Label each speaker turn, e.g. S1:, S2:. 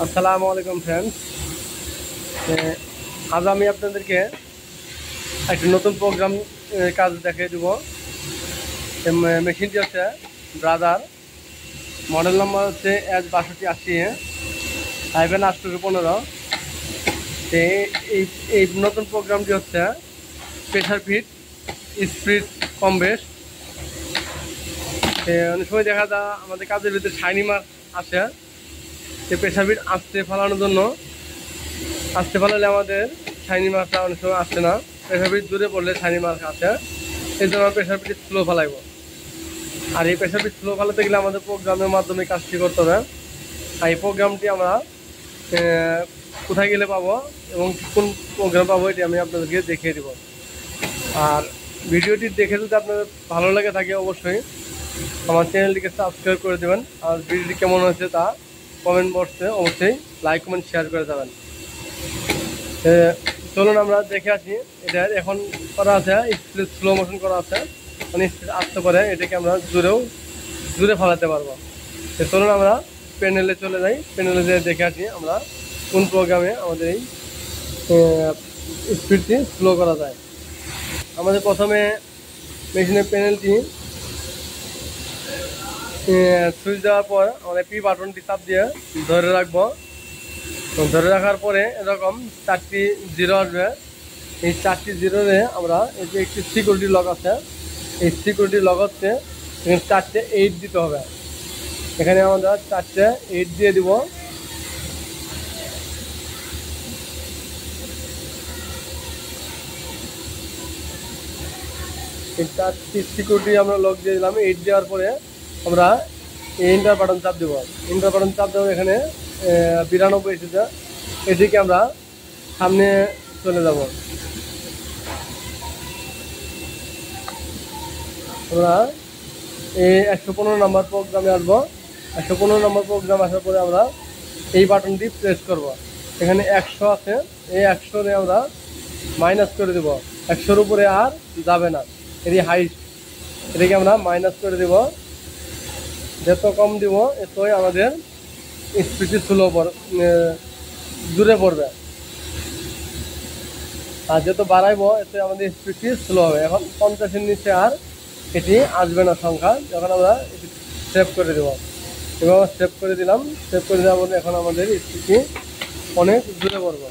S1: আসসালামু আলাইকুম ফ্রেন্ডস। আজ আমি আপনাদেরকে একটা নতুন প্রোগ্রাম কাজ দেখিয়ে দেব। মেশিনটি হচ্ছে ব্রাদার, মডেল নাম্বার হচ্ছে H6280 -815। এই এই নতুন প্রোগ্রামটি হচ্ছে প্রেশার ফিট স্পিড কম বেশ। অনেক সময় দেখা যায় আমাদের কাজের ভিতরে শাইনি মার্ক আসে। প্রেশার ফিট আসতে ফেলানোর জন্য আসতে ফেলালে আমাদের শাইনি মার্কটা অনেক সময় আসছে না। প্রেশার ফিট দূরে পড়লে শাইনি মার্ক আসে। এই জন্য প্রেশার ফিট স্লো ফেলাইব। আর এই প্রেশার ফিট স্লো ফেলাতে গেলে আমাদের প্রোগ্রামের মাধ্যমে কাজটি করতে হবে। আর এই প্রোগ্রামটি আমরা কোথায় গেলে পাবো এবং কোন প্রোগ্রাম পাবো এটি আমি আপনাদেরকে দেখিয়ে দেব। আর ভিডিওটি দেখে যদি আপনাদের ভালো লাগে থাকে অবশ্যই আমার চ্যানেলটিকে সাবস্ক্রাইব করে দেবেন। আর ভিডিওটি কেমন হয়েছে তা কমেন্ট বক্সে অবশ্যই লাইক কমেন্ট শেয়ার করে দেবেন। চলুন আমরা দেখে আসি। এটা এখন করা আছে স্পিড স্লো মোশন করা আছে, মানে স্পিড আসতে পারে, এটাকে আমরা দূরে ফেলাতে পারবো। চলুন আমরা প্যানেলে চলে যাই, প্যানেলে যেয়ে দেখে আসি আমরা কোন প্রোগ্রামে আমাদের এই স্পিডটি স্লো করা যায়। আমাদের প্রথমে মেশিনের প্যানেলটি সুইচ দেওয়ার পর আমরা পি বাটনটি চাপ দিয়ে ধরে রাখবো। ধরে রাখার পরে এরকম 4টি জিরো আসবে। এই 4টি জিরোতে আমরা এই যে একটি সিকিউরিটি লক আছে, এই সিকিউরিটি লক হচ্ছে এখানে 4টে 8 দিতে হবে। এখানে আমরা 4টে 8 দিয়ে দিব। এই 4টি সিকিউরিটি আমরা লক দিয়ে দিলাম। 8 দেওয়ার পরে আমরা এন্টার বাটন চাপ দেবো। এন্টার বাটন চাপ দেবো, এখানে 92 এসেছে, এটিকে আমরা সামনে চলে যাব। আমরা এই 115 নম্বর প্রোগ্রামে আসবো। 115 নম্বর প্রোগ্রাম আসার পরে আমরা এই বাটনটি প্রেস করব। এখানে 100 আছে, এই 100-রে আমরা মাইনাস করে দেব। 100-র উপরে আর যাবে না, এটি হাইট, এটাকে আমরা মাইনাস করে দেব। যত কম দিব এতই আমাদের স্পিডটি স্লো দূরে পড়বে, আর যত বাড়াইব এতে আমাদের স্পিডটি স্লো হবে। এখন 50-এর নিচে আর এটি আসবে না সংখ্যা। যখন আমরা এটি সেভ করে দেব, এবং সেভ করে দিলাম। সেভ করে দেওয়ার পরে এখন আমাদের স্পিডটি অনেক দূরে পড়বে।